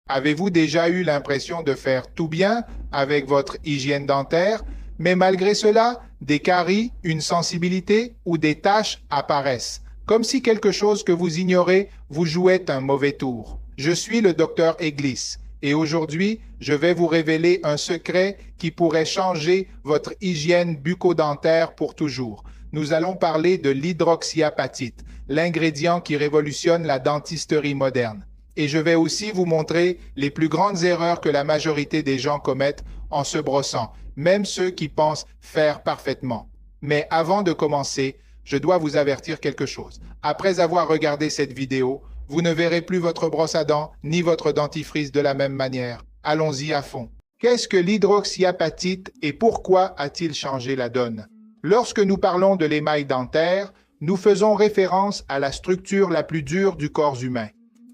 Avez-vous déjà eu l'impression de faire tout bien avec votre hygiène dentaire, mais malgré cela, des caries, une sensibilité ou des taches apparaissent, comme si quelque chose que vous ignorez vous jouait un mauvais tour? Je suis le docteur Eglis et aujourd'hui, je vais vous révéler un secret qui pourrait changer votre hygiène bucco-dentaire pour toujours. Nous allons parler de l'hydroxyapatite, l'ingrédient qui révolutionne la dentisterie moderne. Et je vais aussi vous montrer les plus grandes erreurs que la majorité des gens commettent en se brossant, même ceux qui pensent faire parfaitement. Mais avant de commencer, je dois vous avertir quelque chose. Après avoir regardé cette vidéo, vous ne verrez plus votre brosse à dents ni votre dentifrice de la même manière. Allons-y à fond. Qu'est-ce que l'hydroxyapatite et pourquoi a-t-il changé la donne? Lorsque nous parlons de l'émail dentaire, nous faisons référence à la structure la plus dure du corps humain.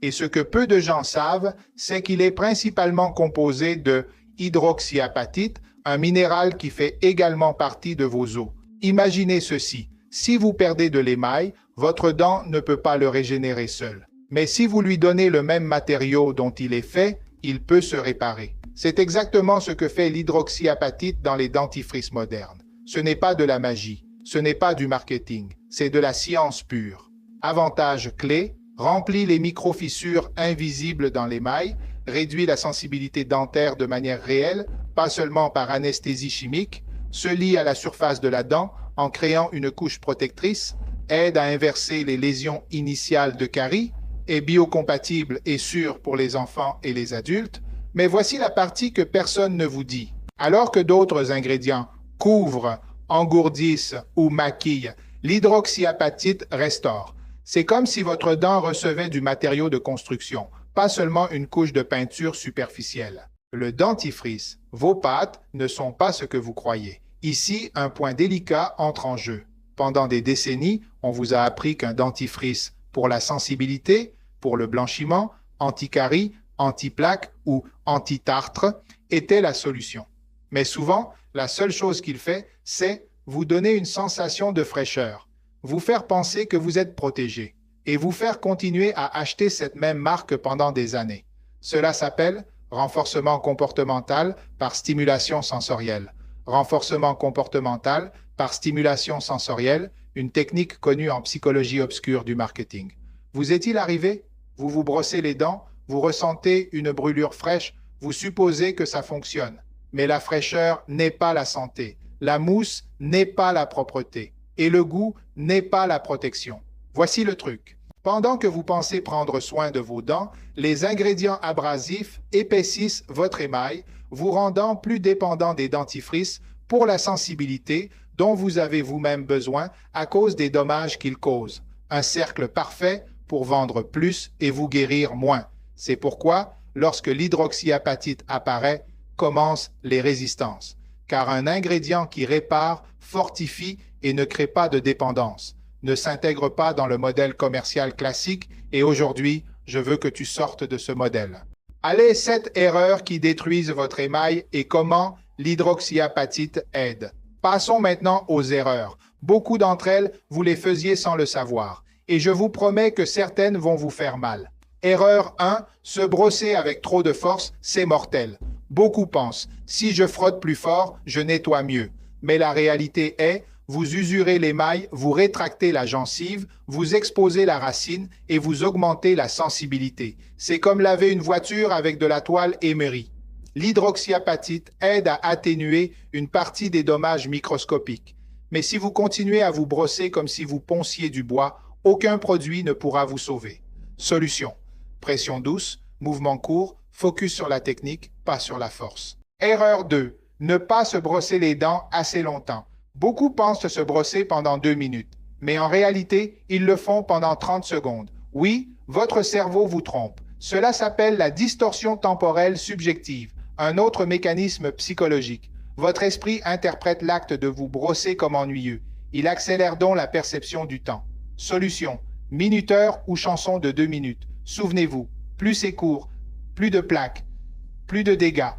Et ce que peu de gens savent, c'est qu'il est principalement composé de hydroxyapatite, un minéral qui fait également partie de vos os. Imaginez ceci, si vous perdez de l'émail, votre dent ne peut pas le régénérer seul. Mais si vous lui donnez le même matériau dont il est fait, il peut se réparer. C'est exactement ce que fait l'hydroxyapatite dans les dentifrices modernes. Ce n'est pas de la magie, ce n'est pas du marketing, c'est de la science pure. Avantage clé, remplit les micro-fissures invisibles dans l'émail, réduit la sensibilité dentaire de manière réelle, pas seulement par anesthésie chimique, se lie à la surface de la dent en créant une couche protectrice, aide à inverser les lésions initiales de caries, est biocompatible et sûr pour les enfants et les adultes, mais voici la partie que personne ne vous dit. Alors que d'autres ingrédients couvrent, engourdissent ou maquillent, l'hydroxyapatite restaure. C'est comme si votre dent recevait du matériau de construction, pas seulement une couche de peinture superficielle. Le dentifrice, vos pattes ne sont pas ce que vous croyez. Ici, un point délicat entre en jeu. Pendant des décennies, on vous a appris qu'un dentifrice pour la sensibilité, pour le blanchiment, anti-carie, anti-plaque ou anti-tartre était la solution. Mais souvent, la seule chose qu'il fait, c'est vous donner une sensation de fraîcheur, vous faire penser que vous êtes protégé et vous faire continuer à acheter cette même marque pendant des années. Cela s'appelle renforcement comportemental par stimulation sensorielle. Renforcement comportemental par stimulation sensorielle, une technique connue en psychologie obscure du marketing. Vous est-il arrivé? Vous vous brossez les dents, vous ressentez une brûlure fraîche, vous supposez que ça fonctionne. Mais la fraîcheur n'est pas la santé, la mousse n'est pas la propreté. Et le goût n'est pas la protection. Voici le truc. Pendant que vous pensez prendre soin de vos dents, les ingrédients abrasifs épaississent votre émail, vous rendant plus dépendant des dentifrices pour la sensibilité dont vous avez vous-même besoin à cause des dommages qu'ils causent. Un cercle parfait pour vendre plus et vous guérir moins. C'est pourquoi, lorsque l'hydroxyapatite apparaît, commencent les résistances. Car un ingrédient qui répare, fortifie et ne crée pas de dépendance, ne s'intègre pas dans le modèle commercial classique et aujourd'hui, je veux que tu sortes de ce modèle. Allez, 7 erreurs qui détruisent votre émail et comment l'hydroxyapatite aide. Passons maintenant aux erreurs. Beaucoup d'entre elles, vous les faisiez sans le savoir et je vous promets que certaines vont vous faire mal. Erreur 1, se brosser avec trop de force, c'est mortel. Beaucoup pensent, si je frotte plus fort, je nettoie mieux. Mais la réalité est, vous usurez l'émail, vous rétractez la gencive, vous exposez la racine et vous augmentez la sensibilité. C'est comme laver une voiture avec de la toile émerie. L'hydroxyapatite aide à atténuer une partie des dommages microscopiques. Mais si vous continuez à vous brosser comme si vous ponciez du bois, aucun produit ne pourra vous sauver. Solution. Pression douce, mouvement court, focus sur la technique, pas sur la force. Erreur 2. Ne pas se brosser les dents assez longtemps. Beaucoup pensent se brosser pendant 2 minutes, mais en réalité, ils le font pendant 30 secondes. Oui, votre cerveau vous trompe. Cela s'appelle la distorsion temporelle subjective, un autre mécanisme psychologique. Votre esprit interprète l'acte de vous brosser comme ennuyeux. Il accélère donc la perception du temps. Solution. Minuteur ou chanson de 2 minutes. Souvenez-vous, plus c'est court, plus de plaques, plus de dégâts,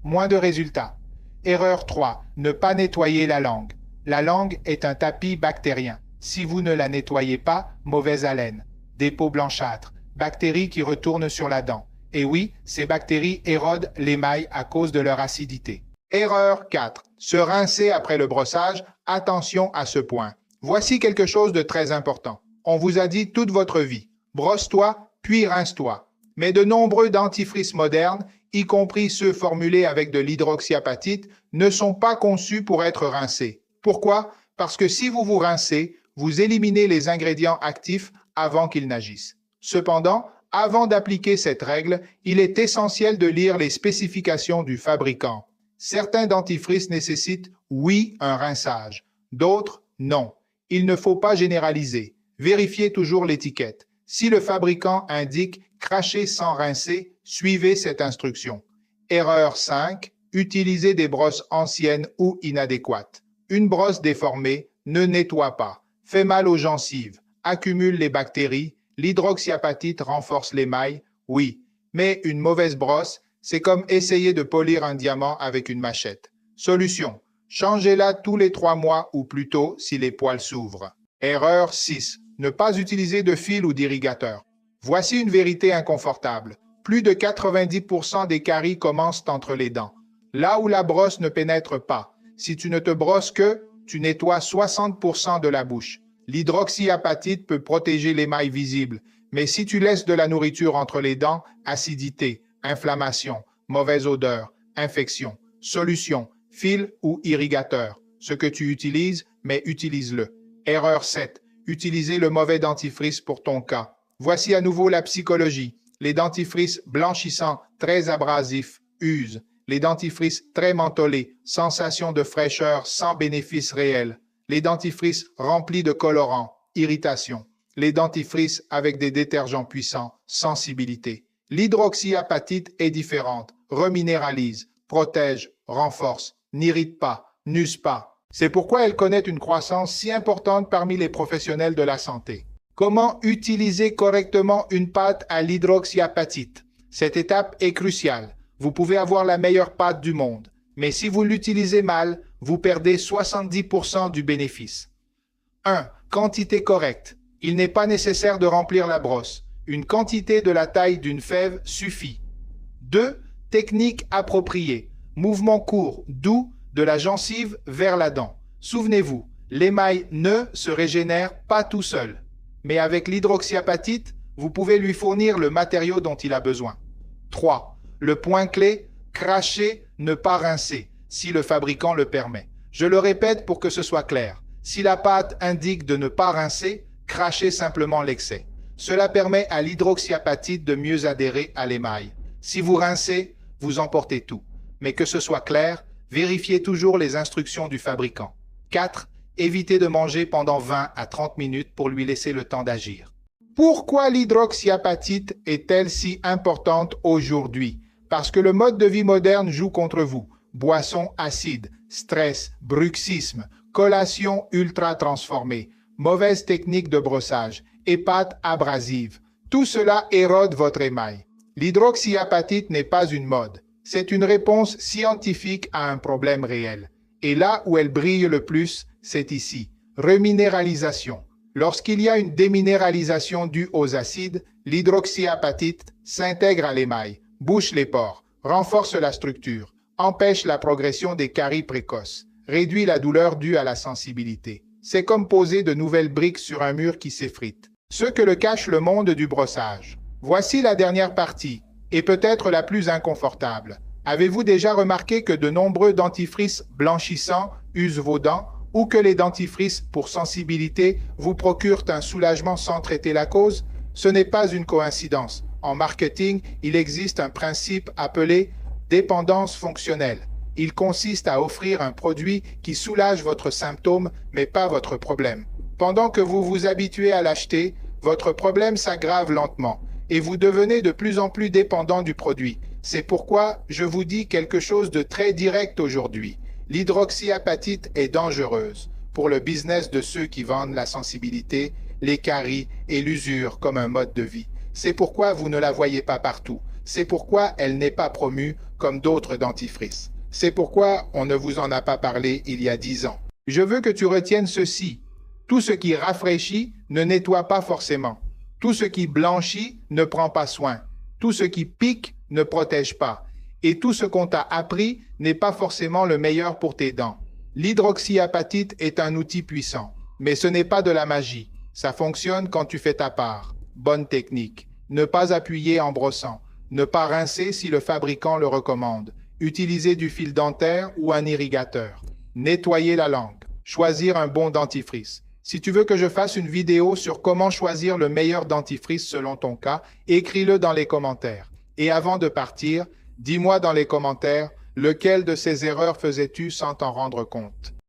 moins de résultats. Erreur 3. Ne pas nettoyer la langue. La langue est un tapis bactérien. Si vous ne la nettoyez pas, mauvaise haleine, dépôt blanchâtre, bactéries qui retournent sur la dent. Et oui, ces bactéries érodent l'émail à cause de leur acidité. Erreur 4. Se rincer après le brossage. Attention à ce point. Voici quelque chose de très important. On vous a dit toute votre vie, brosse-toi, puis rince-toi. Mais de nombreux dentifrices modernes, y compris ceux formulés avec de l'hydroxyapatite, ne sont pas conçus pour être rincés. Pourquoi? Parce que si vous vous rincez, vous éliminez les ingrédients actifs avant qu'ils n'agissent. Cependant, avant d'appliquer cette règle, il est essentiel de lire les spécifications du fabricant. Certains dentifrices nécessitent, oui, un rinçage. D'autres, non. Il ne faut pas généraliser. Vérifiez toujours l'étiquette. Si le fabricant indique « cracher sans rincer », suivez cette instruction. Erreur 5. Utilisez des brosses anciennes ou inadéquates. Une brosse déformée ne nettoie pas, fait mal aux gencives, accumule les bactéries, l'hydroxyapatite renforce l'émail, oui. Mais une mauvaise brosse, c'est comme essayer de polir un diamant avec une machette. Solution. Changez-la tous les 3 mois ou plus tôt si les poils s'ouvrent. Erreur 6. Ne pas utiliser de fil ou d'irrigateur. Voici une vérité inconfortable. Plus de 90% des caries commencent entre les dents. Là où la brosse ne pénètre pas. Si tu ne te brosses que, tu nettoies 60% de la bouche. L'hydroxyapatite peut protéger l'émail visible, mais si tu laisses de la nourriture entre les dents, acidité, inflammation, mauvaise odeur, infection. Solution. Fil ou irrigateur. Ce que tu utilises, mais utilise-le. Erreur 7. Utiliser le mauvais dentifrice pour ton cas. Voici à nouveau la psychologie. Les dentifrices blanchissants, très abrasifs, usent. Les dentifrices très mentholés, sensation de fraîcheur sans bénéfice réel. Les dentifrices remplis de colorants, irritation. Les dentifrices avec des détergents puissants, sensibilité. L'hydroxyapatite est différente, reminéralise, protège, renforce, n'irrite pas, n'use pas. C'est pourquoi elle connaît une croissance si importante parmi les professionnels de la santé. Comment utiliser correctement une pâte à l'hydroxyapatite? Cette étape est cruciale. Vous pouvez avoir la meilleure pâte du monde, mais si vous l'utilisez mal, vous perdez 70% du bénéfice. 1. Quantité correcte. Il n'est pas nécessaire de remplir la brosse. Une quantité de la taille d'une fève suffit. 2. Technique appropriée. Mouvement court, doux, de la gencive vers la dent. Souvenez-vous, l'émail ne se régénère pas tout seul. Mais avec l'hydroxyapatite, vous pouvez lui fournir le matériau dont il a besoin. 3. Le point clé, cracher, ne pas rincer, si le fabricant le permet. Je le répète pour que ce soit clair. Si la pâte indique de ne pas rincer, crachez simplement l'excès. Cela permet à l'hydroxyapatite de mieux adhérer à l'émail. Si vous rincez, vous emportez tout. Mais que ce soit clair, vérifiez toujours les instructions du fabricant. 4. Évitez de manger pendant 20 à 30 minutes pour lui laisser le temps d'agir. Pourquoi l'hydroxyapatite est-elle si importante aujourd'hui? Parce que le mode de vie moderne joue contre vous. Boissons acides, stress, bruxisme, collation ultra transformée, mauvaise technique de brossage et pâte abrasive. Tout cela érode votre émail. L'hydroxyapatite n'est pas une mode. C'est une réponse scientifique à un problème réel. Et là où elle brille le plus, c'est ici. Reminéralisation. Lorsqu'il y a une déminéralisation due aux acides, l'hydroxyapatite s'intègre à l'émail, bouche les pores, renforce la structure, empêche la progression des caries précoces, réduit la douleur due à la sensibilité. C'est comme poser de nouvelles briques sur un mur qui s'effrite. Ce que le cache le monde du brossage. Voici la dernière partie, et peut-être la plus inconfortable. Avez-vous déjà remarqué que de nombreux dentifrices blanchissants usent vos dents ou que les dentifrices pour sensibilité vous procurent un soulagement sans traiter la cause? Ce n'est pas une coïncidence. En marketing, il existe un principe appelé dépendance fonctionnelle. Il consiste à offrir un produit qui soulage votre symptôme, mais pas votre problème. Pendant que vous vous habituez à l'acheter, votre problème s'aggrave lentement et vous devenez de plus en plus dépendant du produit. C'est pourquoi je vous dis quelque chose de très direct aujourd'hui. L'hydroxyapatite est dangereuse pour le business de ceux qui vendent la sensibilité, les caries et l'usure comme un mode de vie. C'est pourquoi vous ne la voyez pas partout. C'est pourquoi elle n'est pas promue comme d'autres dentifrices. C'est pourquoi on ne vous en a pas parlé il y a 10 ans. Je veux que tu retiennes ceci. Tout ce qui rafraîchit ne nettoie pas forcément. Tout ce qui blanchit ne prend pas soin. Tout ce qui pique ne protège pas. Et tout ce qu'on t'a appris n'est pas forcément le meilleur pour tes dents. L'hydroxyapatite est un outil puissant, mais ce n'est pas de la magie. Ça fonctionne quand tu fais ta part. Bonne technique. Ne pas appuyer en brossant. Ne pas rincer si le fabricant le recommande. Utiliser du fil dentaire ou un irrigateur. Nettoyer la langue. Choisir un bon dentifrice. Si tu veux que je fasse une vidéo sur comment choisir le meilleur dentifrice selon ton cas, écris-le dans les commentaires. Et avant de partir, dis-moi dans les commentaires lequel de ces erreurs faisais-tu sans t'en rendre compte.